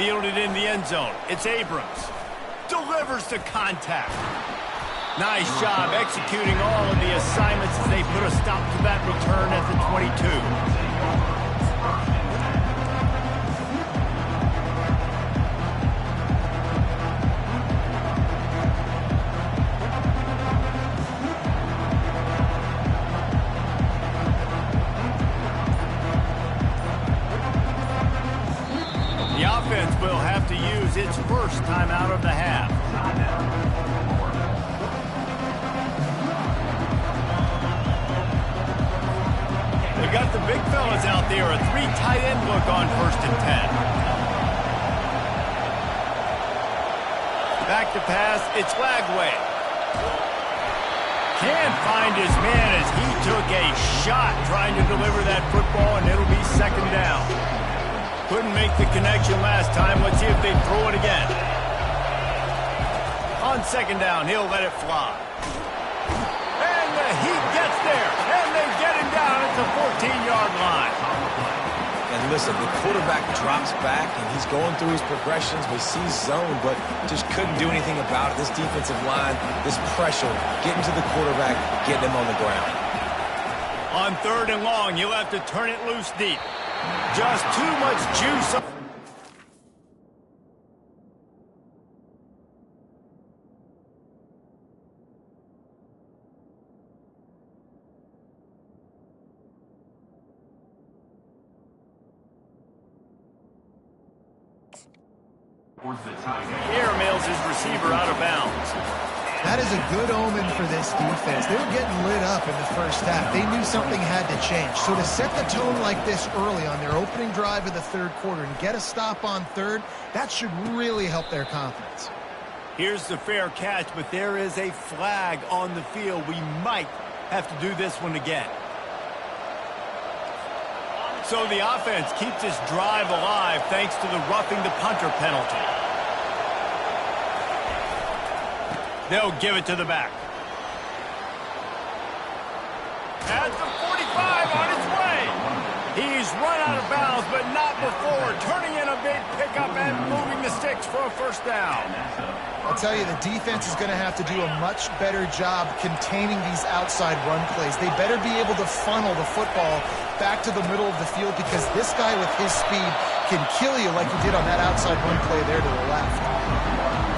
Fielded in the end zone. It's Abrams. Delivers to contact. Nice job executing all of the assignments as they put a stop to that return at the 22. The offense will have to use its first timeout of the half. We got the big fellas out there, a 3 tight end look on 1st and 10. Back to pass, it's Lagway. Can't find his man as he took a shot trying to deliver that football, and it'll be 2nd down. Couldn't make the connection last time. Let's see if they throw it again. On 2nd down, he'll let it fly. And he gets there, and they get him down at the 14-yard line. And listen, the quarterback drops back, and he's going through his progressions. We see zone, but just couldn't do anything about it. This defensive line, this pressure, getting to the quarterback, getting him on the ground. On 3rd and long, you'll have to turn it loose deep. Just too much juice. Here mails his receiver out of bounds. That is a good omen for this defense. They were getting lit up in the first half. They knew something had to change. So to set the tone like this early on their opening drive of the 3rd quarter and get a stop on 3rd, that should really help their confidence. Here's the fair catch, but there is a flag on the field. We might have to do this one again. So the offense keeps this drive alive thanks to the roughing the punter penalty. They'll give it to the back. At the 45 on its way. He's run out of bounds, but not before. Turning in a big pickup and moving the sticks for a 1st down. I'll tell you, the defense is going to have to do a much better job containing these outside run plays. They better be able to funnel the football back to the middle of the field because this guy with his speed can kill you like he did on that outside run play there to the left.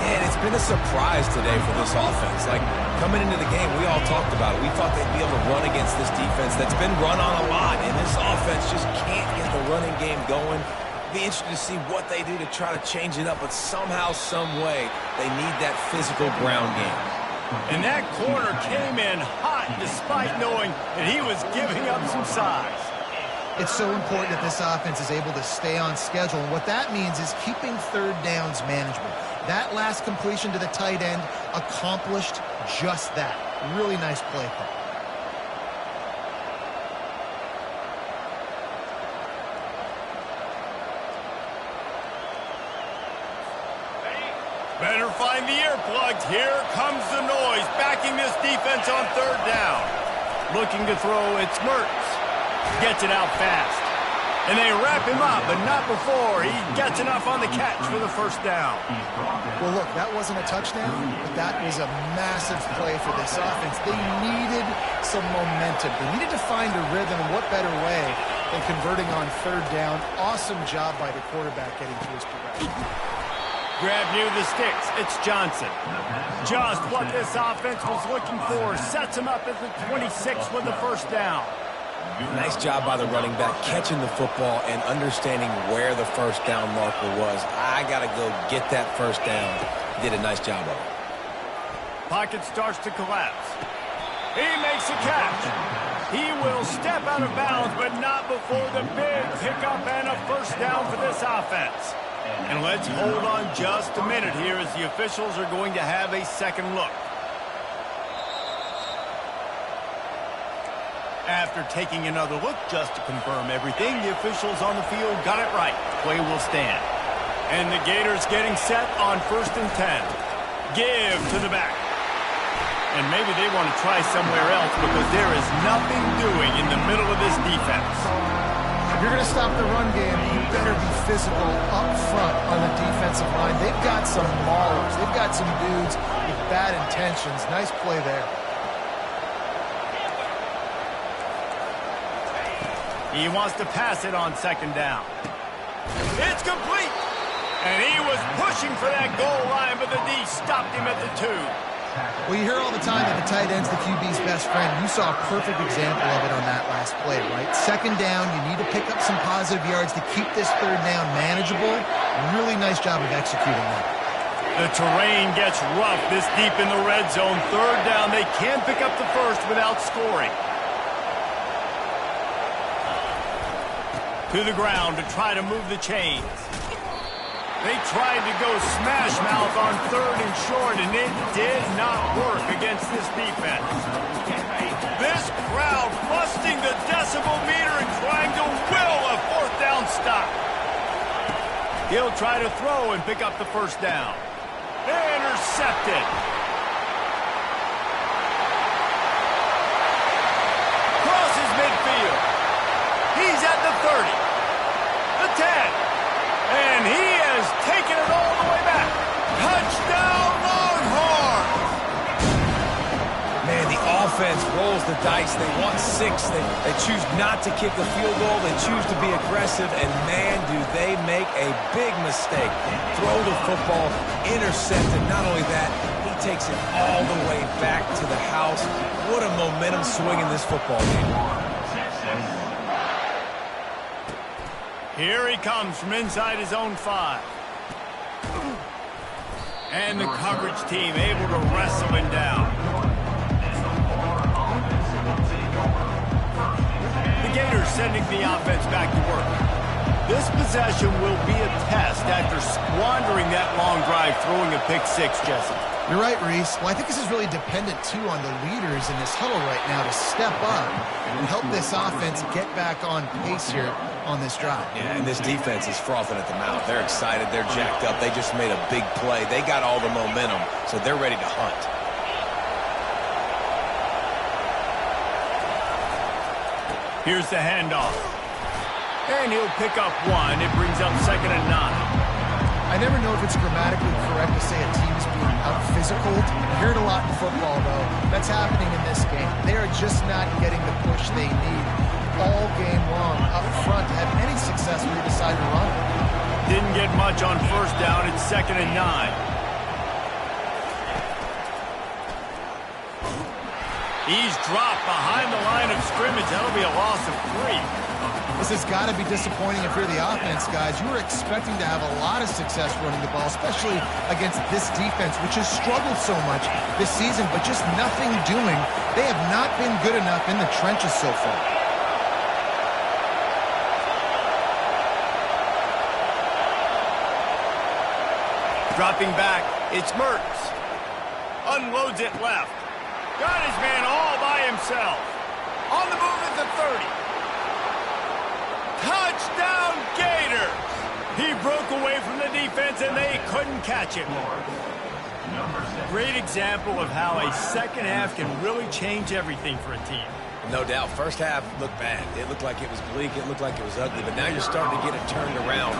And it's been a surprise today for this offense. Like, coming into the game, we all talked about it. We thought they'd be able to run against this defense that's been run on a lot, and this offense just can't get the running game going. Be interested to see what they do to try to change it up, but somehow, some way, they need that physical ground game. And that corner came in hot despite knowing that he was giving up some size. It's so important that this offense is able to stay on schedule, and what that means is keeping 3rd downs manageable. That last completion to the tight end accomplished just that. Really nice play call. Better find the earplugs. Here comes the noise, backing this defense on 3rd down. Looking to throw, it's Mertz. Gets it out fast. And they wrap him up, but not before he gets enough on the catch for the 1st down. Well, look, that wasn't a touchdown, but that was a massive play for this offense. They needed some momentum. They needed to find a rhythm, and what better way than converting on 3rd down. Awesome job by the quarterback getting to his progression. Grab near the sticks. It's Johnson. Just what this offense was looking for. Sets him up at the 26 with the 1st down. Nice job by the running back, catching the football and understanding where the 1st down marker was. I got to go get that 1st down. Did a nice job of it. Pocket starts to collapse. He makes a catch. He will step out of bounds, but not before the big pickup and a 1st down for this offense. And let's hold on just a minute here as the officials are going to have a 2nd look. After taking another look just to confirm everything, the officials on the field got it right. Play will stand. And the Gators getting set on 1st and 10. Give to the back. And maybe they want to try somewhere else because there is nothing doing in the middle of this defense. If you're going to stop the run game, you better be physical up front on the defensive line. They've got some maulers. They've got some dudes with bad intentions. Nice play there. He wants to pass it on second down. It's complete! And he was pushing for that goal line, but the D stopped him at the 2. Well, you hear all the time that the tight end's the QB's best friend. You saw a perfect example of it on that last play, right? Second down, you need to pick up some positive yards to keep this third down manageable. Really nice job of executing that. The terrain gets rough this deep in the red zone. Third down, they can pick up the first without scoring. To the ground to try to move the chains. They tried to go smash mouth on third and short, and it did not work against this defense. This crowd busting the decibel meter and trying to will a fourth down stop. He'll try to throw and pick up the first down. Intercepted. Crosses midfield. He's at the 30, the 10, and he has taken it all the way back. Touchdown, Longhorns! Man, the offense rolls the dice. They want 6. They choose not to kick the field goal. They choose to be aggressive, and man, do they make a big mistake. Throw the football, intercepted. Not only that, he takes it all the way back to the house. What a momentum swing in this football game. Here he comes from inside his own 5. And the coverage team able to wrestle him down. The Gators sending the offense back to work. This possession will be a test after squandering that long drive throwing a pick-6, Jesse. You're right, Reese. Well, I think this is really dependent, too, on the leaders in this huddle right now to step up and help this offense get back on pace here on this drive. Yeah, and this defense is frothing at the mouth. They're excited. They're jacked up. They just made a big play. They got all the momentum, so they're ready to hunt. Here's the handoff. And he'll pick up 1. It brings up 2nd and 9. I never know if it's grammatically correct to say a team is being out-physical. You hear it a lot in football, though. That's happening in this game. They are just not getting the push they need all game long up front to have any success when they decide to run. Didn't get much on first down. It's 2nd and 9. He's dropped behind the line of scrimmage. That'll be a loss of 3. This has got to be disappointing if you're the offense, guys. You were expecting to have a lot of success running the ball, especially against this defense, which has struggled so much this season, but just nothing doing. They have not been good enough in the trenches so far. Dropping back, it's Mertz. Unloads it left. Got his man all by himself. On the move at the 30. Touchdown, Gators! He broke away from the defense, and they couldn't catch him. Great example of how a second half can really change everything for a team. No doubt. First half looked bad. It looked like it was bleak. It looked like it was ugly. But now you're starting to get it turned around.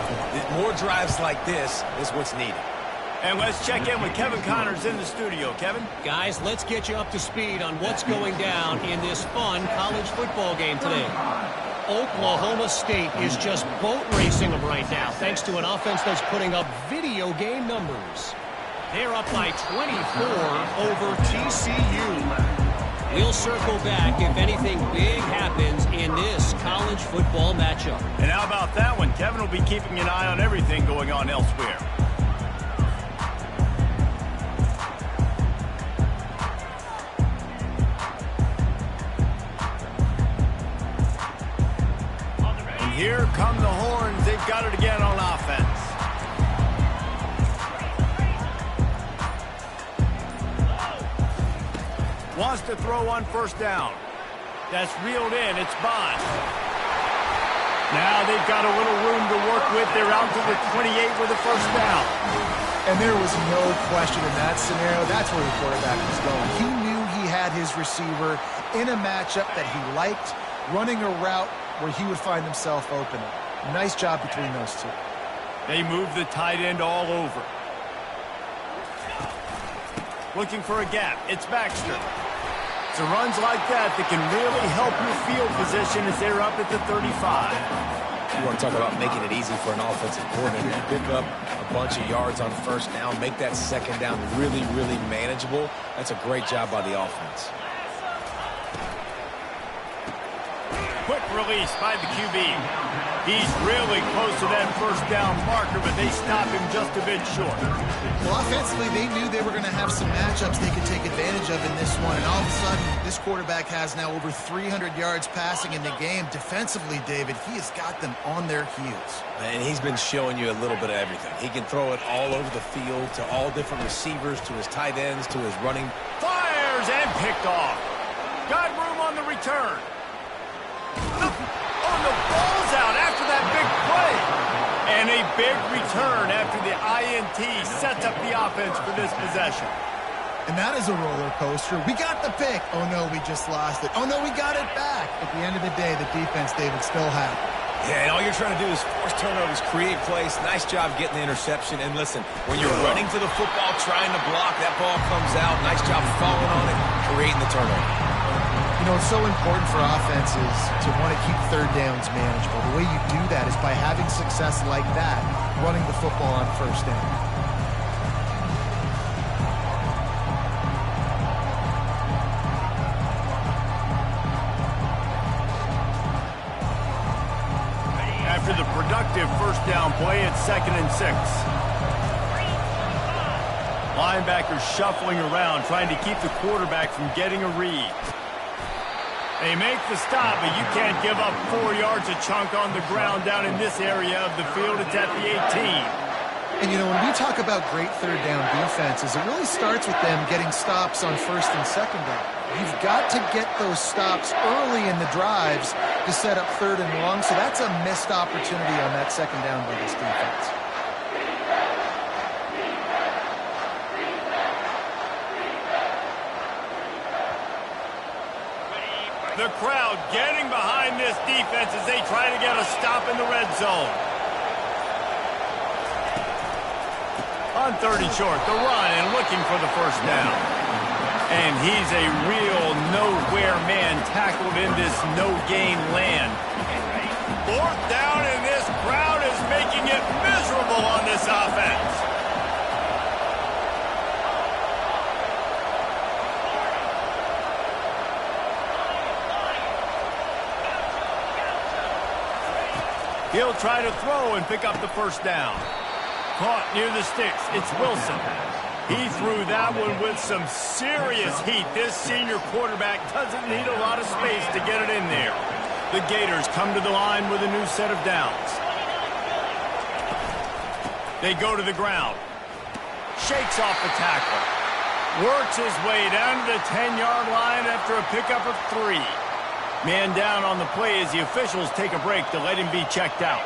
More drives like this is what's needed. And let's check in with Kevin Connors in the studio. Kevin? Guys, let's get you up to speed on what's going down in this fun college football game today. Oklahoma State is just boat racing them right now, thanks to an offense that's putting up video game numbers. They're up by 24 over TCU. We'll circle back if anything big happens in this college football matchup. And how about that one? Kevin will be keeping an eye on everything going on elsewhere. Here come the Horns. They've got it again on offense. Wants to throw on first down. That's reeled in. It's Bond. Now they've got a little room to work with. They're out to the 28 with a first down. And there was no question in that scenario. That's where the quarterback was going. He knew he had his receiver in a matchup that he liked, running a route where he would find himself open. Nice job between those two. They move the tight end all over. Looking for a gap. It's Baxter. It's runs like that can really help your field position as they're up at the 35. You want to talk about making it easy for an offensive coordinator. You pick up a bunch of yards on first down, make that second down really, really manageable. That's a great job by the offense. Quick release by the QB. He's really close to that first down marker, but they stop him just a bit short. Well, offensively, they knew they were going to have some matchups they could take advantage of in this one. And all of a sudden, this quarterback has now over 300 yards passing in the game. Defensively, David, he has got them on their heels. And he's been showing you a little bit of everything. He can throw it all over the field to all different receivers, to his tight ends, to his running. Fires and picked off. Got room on the return. Oh, the ball's out after that big play. And a big return after the INT sets up the offense for this possession. And that is a roller coaster. We got the pick. Oh, no, we just lost it. Oh, no, we got it back. At the end of the day, the defense, David, still had it. Yeah, and all you're trying to do is force turnovers, create plays. Nice job getting the interception. And listen, when you're running to the football, trying to block, that ball comes out. Nice job falling on it, creating the turnover. You know, it's so important for offenses to want to keep third downs manageable. The way you do that is by having success like that, running the football on first down. After the productive first down play, it's 2nd and 6. Linebackers shuffling around, trying to keep the quarterback from getting a read. They make the stop, but you can't give up 4 yards a chunk on the ground down in this area of the field. It's at the 18. And, you know, when we talk about great third down defenses, it really starts with them getting stops on first and second down. You've got to get those stops early in the drives to set up third and long, so that's a missed opportunity on that second down by this defense. The crowd getting behind this defense as they try to get a stop in the red zone. On 30 short, the run and looking for the first down. And he's a real nowhere man tackled in this no-gain land. 4th down, and this crowd is making it miserable on this offense. He'll try to throw and pick up the first down. Caught near the sticks. It's Wilson. He threw that one with some serious heat. This senior quarterback doesn't need a lot of space to get it in there. The Gators come to the line with a new set of downs. They go to the ground. Shakes off the tackle. Works his way down to the 10-yard line after a pickup of 3. Man down on the play as the officials take a break to let him be checked out.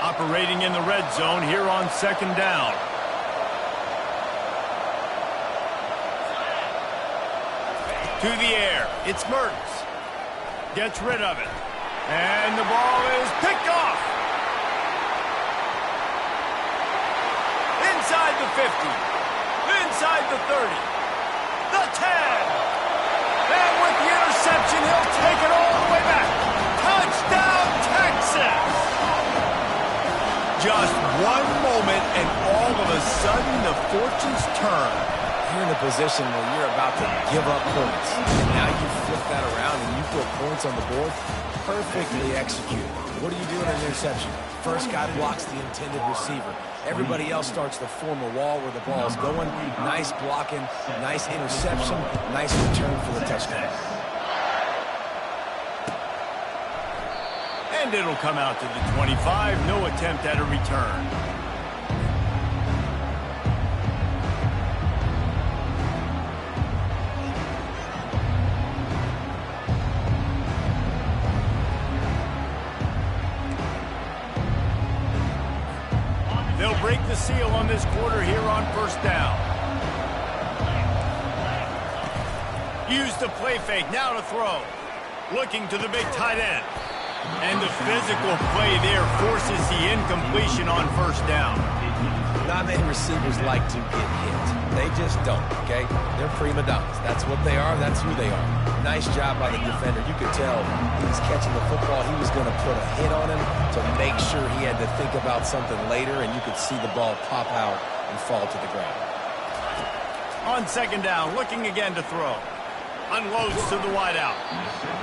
Operating in the red zone here on 2nd down. To the air. It's Mertens. Gets rid of it. And the ball is picked off. Inside the 50. Inside the 30. The 10. And with the interception, he'll take it all the way back. Touchdown, Texas! Just one moment, and all of a sudden, the fortunes turn. You're in a position where you're about to give up points. And now you flip that around and you put points on the board. Perfectly executed. What do you do in an interception? First guy blocks the intended receiver. Everybody else starts to form a wall where the ball's going. Nice blocking, nice interception, nice return for the touchdown. And it'll come out to the 25. No attempt at a return. They'll break the seal on this quarter here on first down. Use the play fake, now to throw. Looking to the big tight end. And the physical play there forces the incompletion on first down. Not many receivers like to get hit. They just don't, okay? They're prima donnas. That's what they are. That's who they are. Nice job by the defender. You could tell he was catching the football. He was going to put a hit on him to make sure he had to think about something later, and you could see the ball pop out and fall to the ground. On second down, looking again to throw. Unloads to the wideout.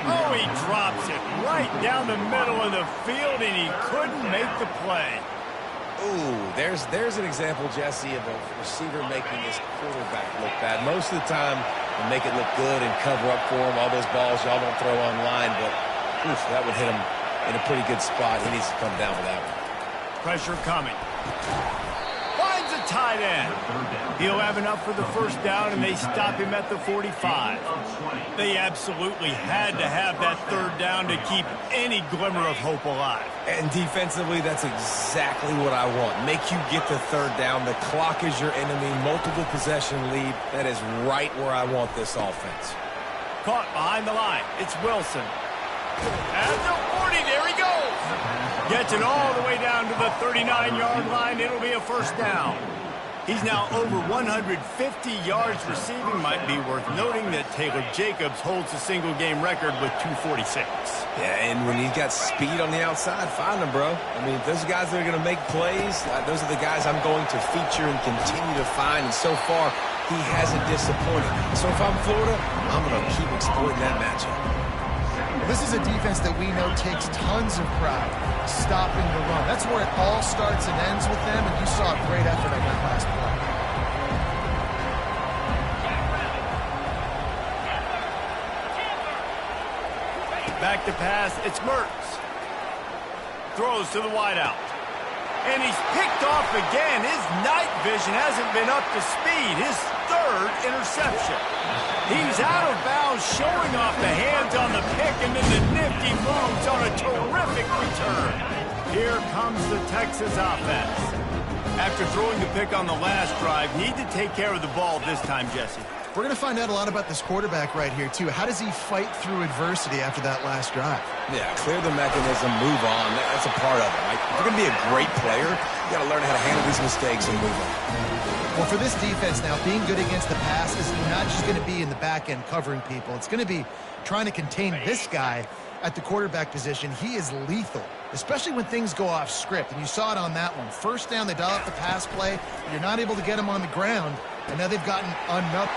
Oh, he drops it right down the middle of the field, and he couldn't make the play. Ooh, there's an example, Jesse, of a receiver making his quarterback look bad. Most of the time, they make it look good and cover up for him. All those balls y'all don't throw online, but oof, that would hit him in a pretty good spot. He needs to come down with that one. Pressure coming. Finds a tight end. He'll have enough for the first down, and they stop him at the 45. They absolutely had to have that third down to keep any glimmer of hope alive. And defensively, that's exactly what I want. Make you get the third down. The clock is your enemy. Multiple possession lead. That is right where I want this offense. Caught behind the line. It's Wilson. At the 40, there he goes. Gets it all the way down to the 39-yard line. It'll be a first down. He's now over 150 yards receiving. Might be worth noting that Taylor Jacobs holds the single-game record with 246. Yeah, and when he's got speed on the outside, find him, bro. I mean, those guys that are going to make plays, those are the guys I'm going to feature and continue to find. And so far, he hasn't disappointed. So if I'm Florida, I'm going to keep exploiting that matchup. This is a defense that we know takes tons of pride stopping the run. That's where it all starts and ends with them, and you saw a great effort on that last play. Back to pass, it's Mertz. Throws to the wideout. And he's picked off again. His night vision hasn't been up to speed. His third interception. He's out of bounds, showing off the hands on the pick, and then the nifty moves on a terrific return. Here comes the Texas offense. After throwing the pick on the last drive, need to take care of the ball this time, Jesse. We're going to find out a lot about this quarterback right here, too. How does he fight through adversity after that last drive? Yeah, clear the mechanism, move on. That's a part of it, right? If you're going to be a great player, you got to learn how to handle these mistakes and move on. Well, for this defense now, being good against the pass is not just going to be in the back end covering people. It's going to be trying to contain this guy at the quarterback position. He is lethal, especially when things go off script. And you saw it on that one. First down, they dial up the pass play. You're not able to get him on the ground, and now they've gotten enough.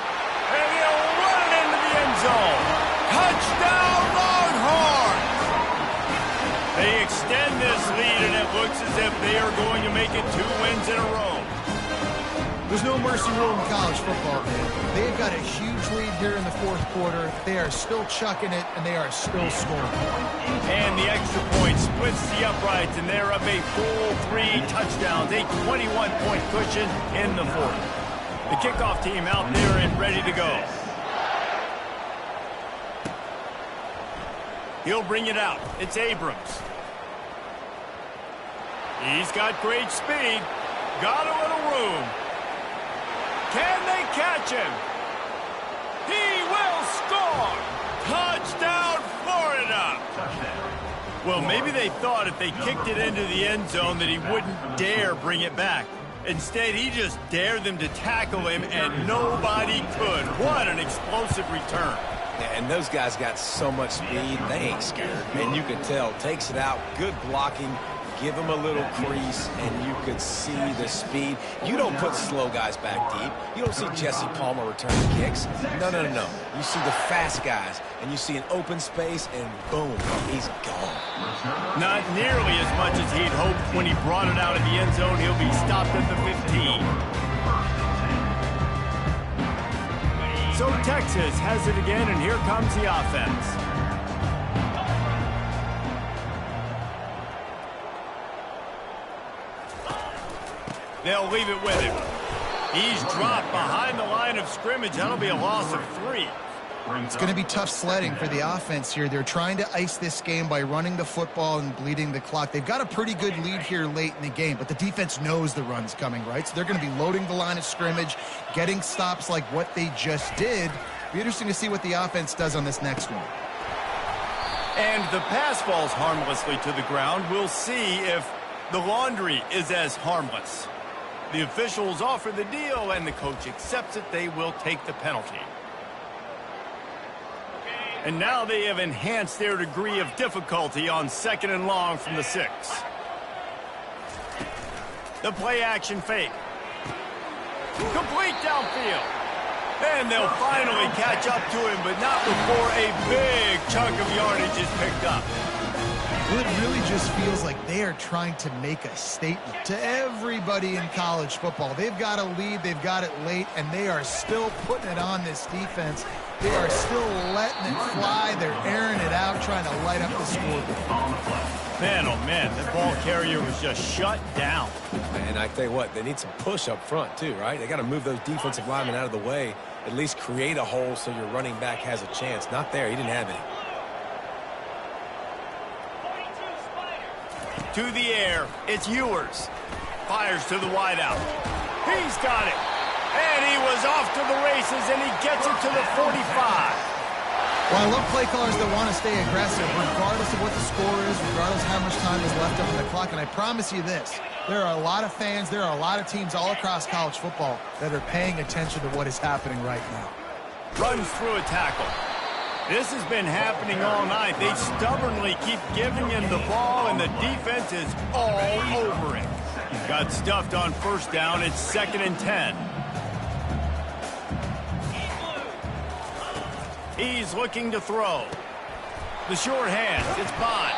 And he'll run it into the end zone. Touchdown, Longhorns! They extend this lead, and it looks as if they are going to make it 2 wins in a row. There's no mercy rule in college football, man. They've got a huge lead here in the fourth quarter. They are still chucking it, and they are still scoring. And the extra point splits the uprights, and they're up a full 3 touchdowns, a 21-point cushion in the fourth. The kickoff team out there and ready to go. He'll bring it out. It's Abrams. He's got great speed. Got a little room. Can they catch him? He will score! Touchdown, Florida! Well, maybe they thought if they kicked it into the end zone that he wouldn't dare bring it back. Instead, he just dared them to tackle him, and nobody could. What an explosive return. And those guys got so much speed, they ain't scared. And you can tell, takes it out, good blocking, give him a little crease, and you could see the speed. You don't put slow guys back deep. You don't see Jesse Palmer returning kicks. No. You see the fast guys, and you see an open space, and boom, he's gone. Not nearly as much as he'd hoped when he brought it out of the end zone. He'll be stopped at the 15. So Texas has it again, and here comes the offense. They'll leave it with him. He's dropped behind the line of scrimmage. That'll be a loss of 3. It's going to be tough sledding for the offense here. They're trying to ice this game by running the football and bleeding the clock. They've got a pretty good lead here late in the game, but the defense knows the run's coming, right? So they're going to be loading the line of scrimmage, getting stops like what they just did. Be interesting to see what the offense does on this next one. And the pass falls harmlessly to the ground. We'll see if the laundry is as harmless. The officials offer the deal, and the coach accepts it. They will take the penalty. And now they have enhanced their degree of difficulty on 2nd and long from the 6. The play action fake. Complete downfield. And they'll finally catch up to him, but not before a big chunk of yardage is picked up. Well, it really just feels like they are trying to make a statement to everybody in college football. They've got a lead, they've got it late, and they are still putting it on this defense. They are still letting it fly. They're airing it out, trying to light up the scoreboard. Man, oh man, the ball carrier was just shut down. And I tell you what, they need some push up front too, right? They got to move those defensive linemen out of the way, at least create a hole so your running back has a chance. Not there, he didn't have any. To the air, it's Ewers. Fires to the wideout. He's got it. And he was off to the races, and he gets it to the 45. Well, I love play callers that want to stay aggressive, regardless of what the score is, regardless of how much time is left on the clock. And I promise you this, there are a lot of fans, there are a lot of teams all across college football that are paying attention to what is happening right now. Runs through a tackle. This has been happening all night. They stubbornly keep giving him the ball, and the defense is all over it. Got stuffed on 1st down. It's 2nd and 10. He's looking to throw. The short hand. It's Bond.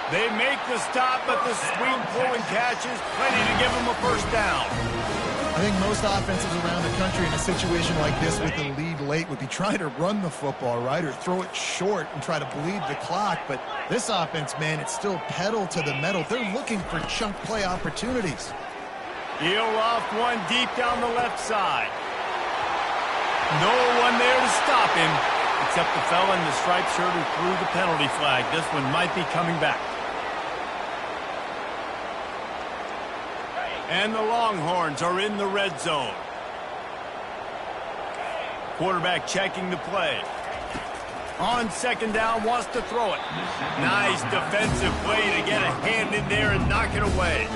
They make the stop, but the sweep, pull, and catch is plenty to give him a 1st down. I think most offenses around the country in a situation like this with the lead late would be trying to run the football, right, or throw it short and try to bleed the clock. But this offense, man, it's still pedal to the metal. They're looking for chunk play opportunities. Heel off one deep down the left side. No one there to stop him, except the fella in the striped shirt who threw the penalty flag. This one might be coming back. And the Longhorns are in the red zone. Quarterback checking the play. On 2nd down, wants to throw it. Nice defensive play to get a hand in there and knock it away.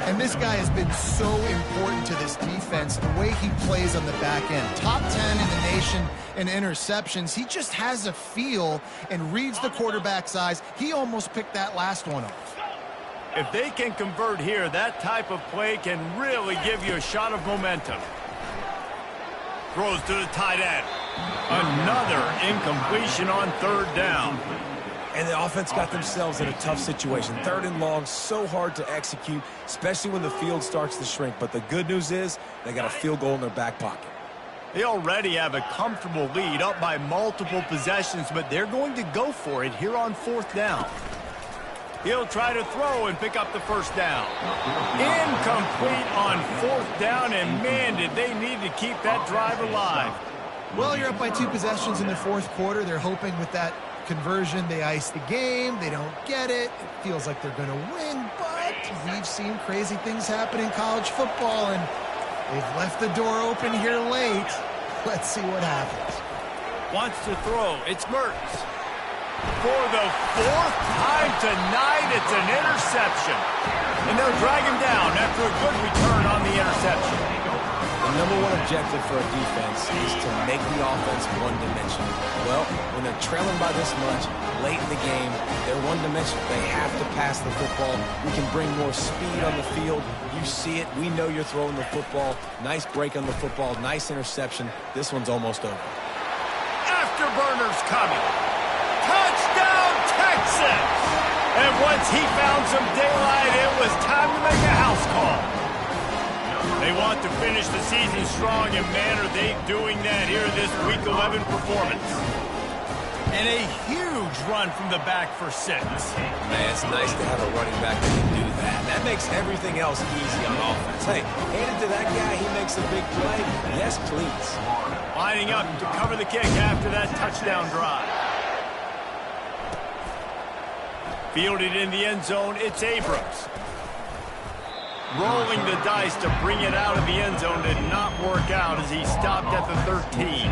And this guy has been so important to this defense, the way he plays on the back end. Top 10 in the nation in interceptions. He just has a feel and reads the quarterback's eyes. He almost picked that last one off. If they can convert here, that type of play can really give you a shot of momentum. Throws to the tight end. Another incompletion on 3rd down. And the offense got themselves in a tough situation. 3rd and long, so hard to execute, especially when the field starts to shrink. But the good news is they got a field goal in their back pocket. They already have a comfortable lead, up by multiple possessions, but they're going to go for it here on 4th down. He'll try to throw and pick up the 1st down. Incomplete on 4th down, and man, did they need to keep that drive alive. Well, you're up by 2 possessions in the 4th quarter. They're hoping with that conversion they ice the game. They don't get it. It feels like they're going to win, but we've seen crazy things happen in college football, and they've left the door open here late. Let's see what happens. Wants to throw. It's Mertz. For the 4th time tonight, it's an interception. And they'll drag him down after a good return on the interception. The number one objective for a defense is to make the offense one-dimensional. Well, when they're trailing by this much, late in the game, they're one-dimensional. They have to pass the football. We can bring more speed on the field. You see it. We know you're throwing the football. Nice break on the football. Nice interception. This one's almost over. Afterburners coming. Touchdown, Texas! And once he found some daylight, it was time to make a house call. They want to finish the season strong, and man, are they doing that here in this Week 11 performance. And a huge run from the back for 6. Man, it's nice to have a running back that can do that. That makes everything else easy on offense. Hey, hand it to that guy, he makes a big play. Yes, please. Lining up to cover the kick after that touchdown drive. Fielded in the end zone, it's Abrams. Rolling the dice to bring it out of the end zone did not work out as he stopped at the 13.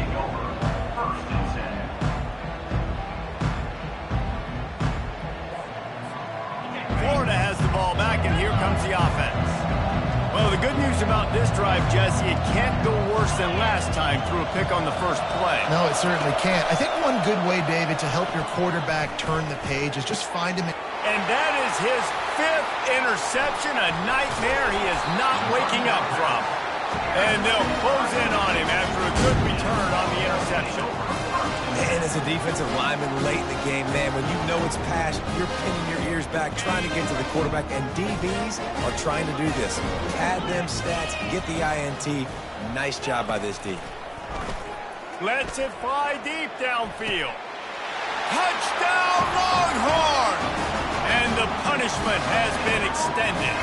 Well, the good news about this drive, Jesse, it can't go worse than last time through a pick on the first play. No, it certainly can't. I think one good way, David, to help your quarterback turn the page is just find him. And that is his 5th interception, a nightmare he is not waking up from. And they'll close in on him after a good return on the interception. And as a defensive lineman late in the game, man, when you know it's pass, you're pinning your ears back, trying to get to the quarterback, and DBs are trying to do this. Pad them stats, get the INT. Nice job by this D. Lets it fly deep downfield. Touchdown, Longhorn! And the punishment has been extended.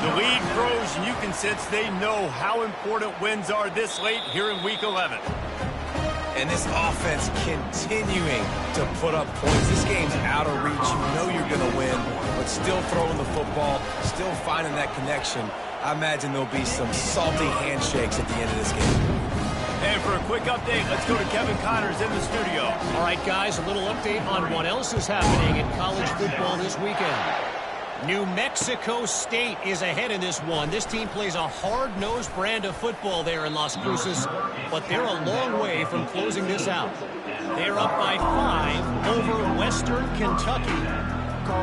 The lead grows, and you can sense they know how important wins are this late here in Week 11. And this offense continuing to put up points. This game's out of reach. You know you're going to win, but still throwing the football, still finding that connection. I imagine there'll be some salty handshakes at the end of this game. And for a quick update, let's go to Kevin Connors in the studio. All right, guys, a little update on what else is happening in college football this weekend. New Mexico State is ahead in this one. This team plays a hard-nosed brand of football there in Las Cruces, but they're a long way from closing this out. They're up by 5 over Western Kentucky.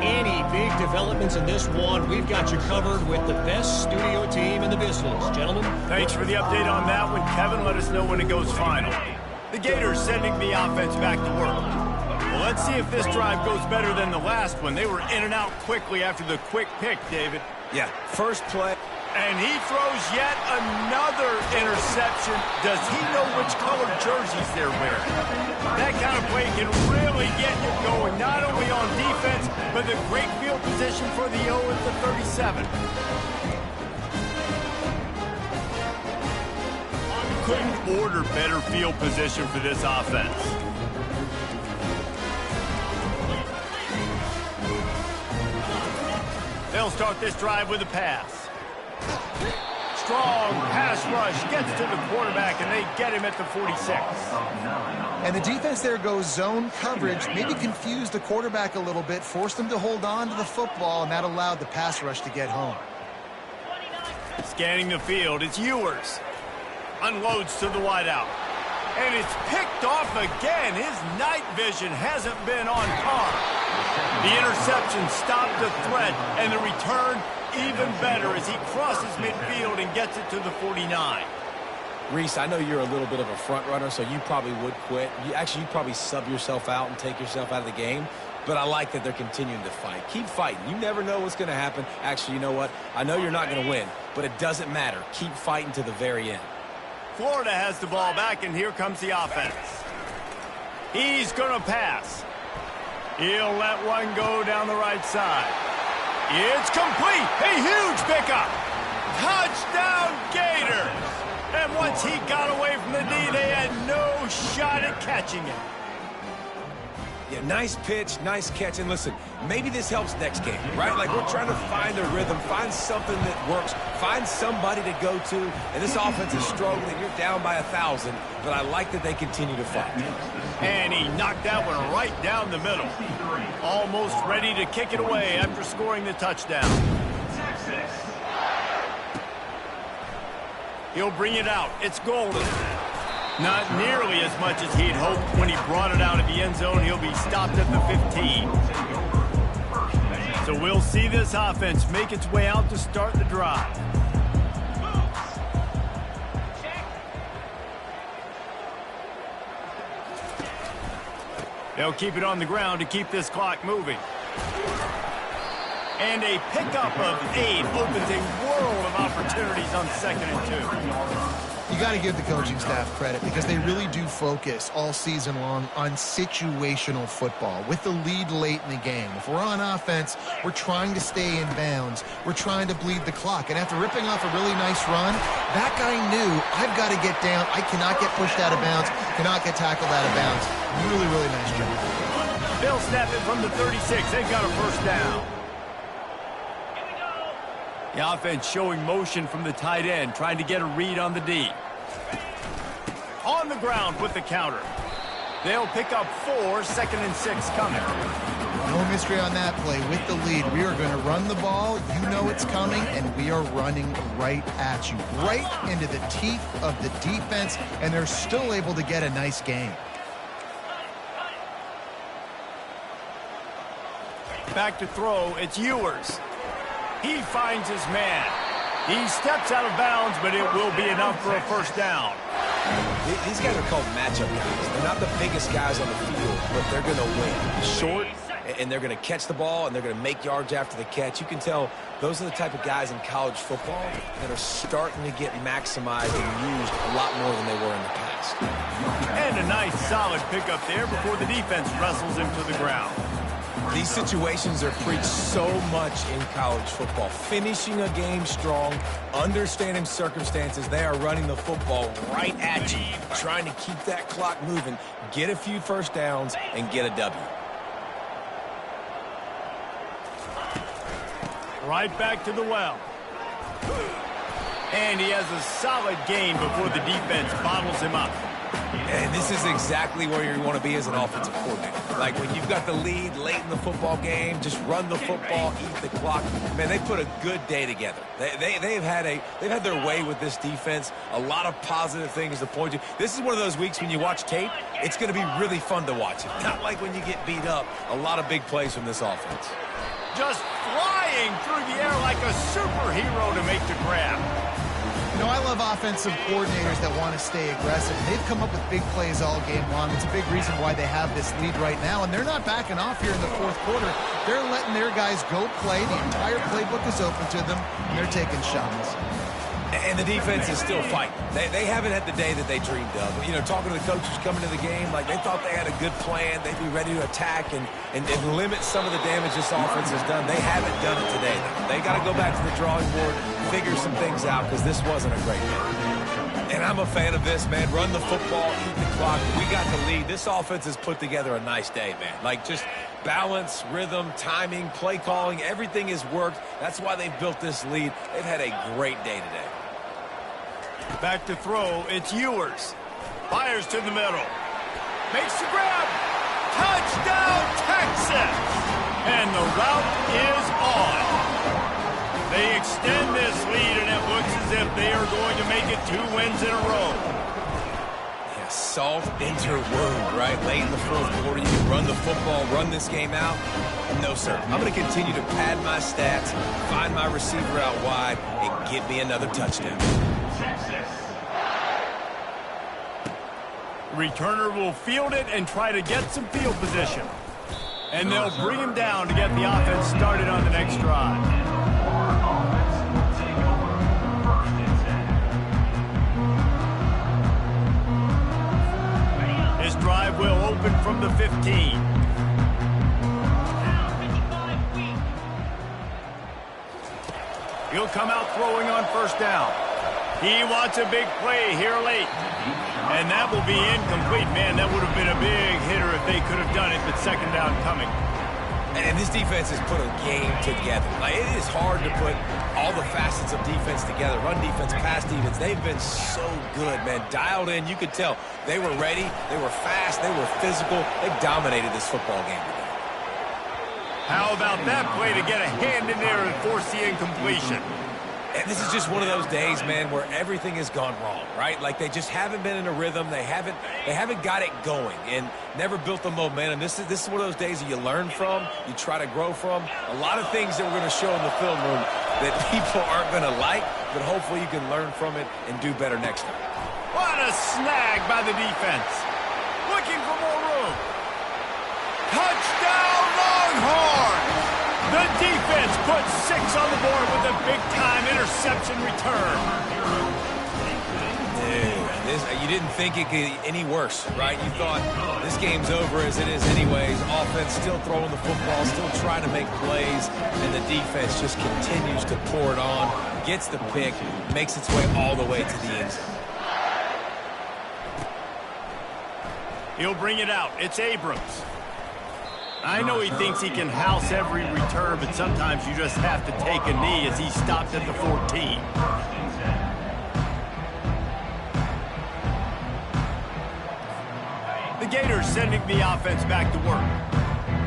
Any big developments in this one, we've got you covered with the best studio team in the business. Gentlemen? Thanks for the update on that one, Kevin. Let us know when it goes final. The Gators sending the offense back to work. Well, let's see if this drive goes better than the last one. They were in and out quickly after the quick pick, David. Yeah, first play. And he throws yet another interception. Does he know which colored jerseys they're wearing? That kind of play can really get you going, not only on defense, but the great field position for the 0 at the 37. Couldn't order better field position for this offense. They'll start this drive with a pass. Strong pass rush gets to the quarterback, and they get him at the 46. And the defense there goes zone coverage, maybe confused the quarterback a little bit, forced him to hold on to the football, and that allowed the pass rush to get home. Scanning the field, it's Ewers. Unloads to the wideout. And it's picked off again. His night vision hasn't been on par. The interception stopped the threat, and the return even better as he crosses midfield and gets it to the 49. Reese, I know you're a little bit of a front runner, so you probably would quit. You'd probably sub yourself out and take yourself out of the game. But I like that they're continuing to fight. Keep fighting. You never know what's going to happen. Actually, you know what? I know you're not going to win, but it doesn't matter. Keep fighting to the very end. Florida has the ball back, and here comes the offense. He's going to pass. He'll let one go down the right side. It's complete. A huge pickup. Touchdown, Gators. And once he got away from the D, they had no shot at catching him. Yeah, nice pitch, nice catch. And listen, maybe this helps next game, right? Like, we're trying to find a rhythm, find something that works, find somebody to go to. And this offense is struggling. You're down by 1,000, but I like that they continue to fight. And he knocked that one right down the middle. Almost ready to kick it away after scoring the touchdown. He'll bring it out. It's golden. Not nearly as much as he'd hoped when he brought it out of the end zone. He'll be stopped at the 15. So we'll see this offense make its way out to start the drive. They'll keep it on the ground to keep this clock moving. And a pickup of 8 opens a world of opportunities on 2nd and 2. You got to give the coaching staff credit because they really do focus all season long on situational football with the lead late in the game. If we're on offense, we're trying to stay in bounds. We're trying to bleed the clock. And after ripping off a really nice run, that guy knew, I've got to get down. I cannot get pushed out of bounds, cannot get tackled out of bounds. Really, really nice job. They'll snap it from the 36. They've got a first down. The offense showing motion from the tight end, trying to get a read on the D. On the ground with the counter. They'll pick up 4, 2nd and 6 coming. No mystery on that play. With the lead, we are going to run the ball. You know it's coming, and we are running right at you, right into the teeth of the defense, and they're still able to get a nice gain. Back to throw, it's Ewers. He finds his man. He steps out of bounds, but it will be enough for a first down. These guys are called matchup guys. They're not the biggest guys on the field, but they're going to win. Short, and they're going to catch the ball, and they're going to make yards after the catch. You can tell those are the type of guys in college football that are starting to get maximized and used a lot more than they were in the past. And a nice, solid pickup there before the defense wrestles him to the ground. These situations are preached so much in college football. Finishing a game strong, understanding circumstances. They are running the football right at you, trying to keep that clock moving, get a few first downs, and get a W. Right back to the well. And he has a solid gain before the defense bottles him up. And this is exactly where you want to be as an offensive coordinator. Like when you've got the lead late in the football game, just run the football, eat the clock. Man, they put a good day together. They've had their way with this defense. A lot of positive things to point to. This is one of those weeks when you watch tape, it's going to be really fun to watch it. Not like when you get beat up. A lot of big plays from this offense. Just flying through the air like a superhero to make the grab. You know, I love offensive coordinators that want to stay aggressive. They've come up with big plays all game long. It's a big reason why they have this lead right now, and they're not backing off here in the fourth quarter. They're letting their guys go play. The entire playbook is open to them, and they're taking shots. And the defense is still fighting. They haven't had the day that they dreamed of. You know, talking to the coaches coming to the game, like they thought they had a good plan. They'd be ready to attack and limit some of the damage this offense has done. They haven't done it today. They got to go back to the drawing board, figure some things out, because this wasn't a great day. And I'm a fan of this, man. Run the football, eat the clock. We got the lead. This offense has put together a nice day, man. Like just balance, rhythm, timing, play calling, everything has worked. That's why they've built this lead. They've had a great day today. Back to throw, it's Ewers. Fires to the middle. Makes the grab. Touchdown, Texas! And the route is on. They extend this lead, and it looks as if they are going to make it 2 wins in a row. Yeah, salt into your wound, right? Late in the fourth quarter, you can run the football, run this game out. No, sir. I'm going to continue to pad my stats, find my receiver out wide, and give me another touchdown. Returner will field it and try to get some field position. And they'll bring him down to get the offense started on the next drive. This drive will open from the 15. He'll come out throwing on first down. He wants a big play here late. And that will be incomplete. Man, that would have been a big hitter if they could have done it, but second down coming. And this defense has put a game together. Like, it is hard to put all the facets of defense together. Run defense, pass defense. They've been so good, man. Dialed in. You could tell they were ready. They were fast. They were physical. They dominated this football game today. How about that play to get a hand in there and force the incompletion? And this is just one of those days, man, where everything has gone wrong, right? Like they just haven't been in a rhythm. They haven't got it going and never built the momentum. This is one of those days that you learn from, you try to grow from. A lot of things that we're going to show in the film room that people aren't going to like, but hopefully you can learn from it and do better next time. What a snag by the defense. Looking for more room. Touchdown, Longhorns! The defense puts 6 on the board with a big-time interception return. Dude, you didn't think it could get any worse, right? You thought this game's over as it is anyways. Offense still throwing the football, still trying to make plays, and the defense just continues to pour it on, gets the pick, makes its way all the way to the end zone. He'll bring it out. It's Abrams. I know he thinks he can house every return, but sometimes you just have to take a knee as he stopped at the 14. The Gators sending the offense back to work.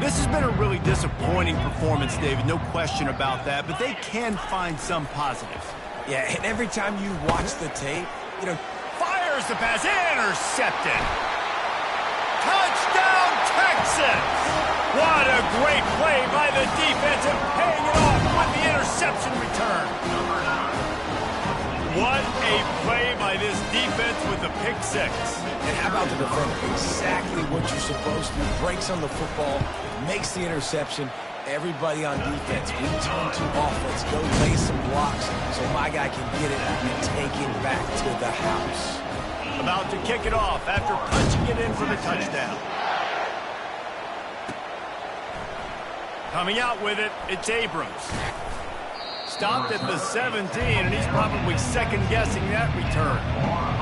This has been a really disappointing performance, David, no question about that, but they can find some positives. Yeah, and every time you watch the tape, you know, fires the pass, intercepted. Touchdown, Texans! What a great play by the defense and paying it off with the interception return. What a play by this defense with the pick six. And how about the defender? Exactly what you're supposed to do. Breaks on the football, makes the interception. Everybody on defense, we turn to offense. Go lay some blocks so my guy can get it and take it back to the house. About to kick it off after punching it in for the touchdown. Coming out with it, it's Abrams. Stopped at the 17, and he's probably second-guessing that return.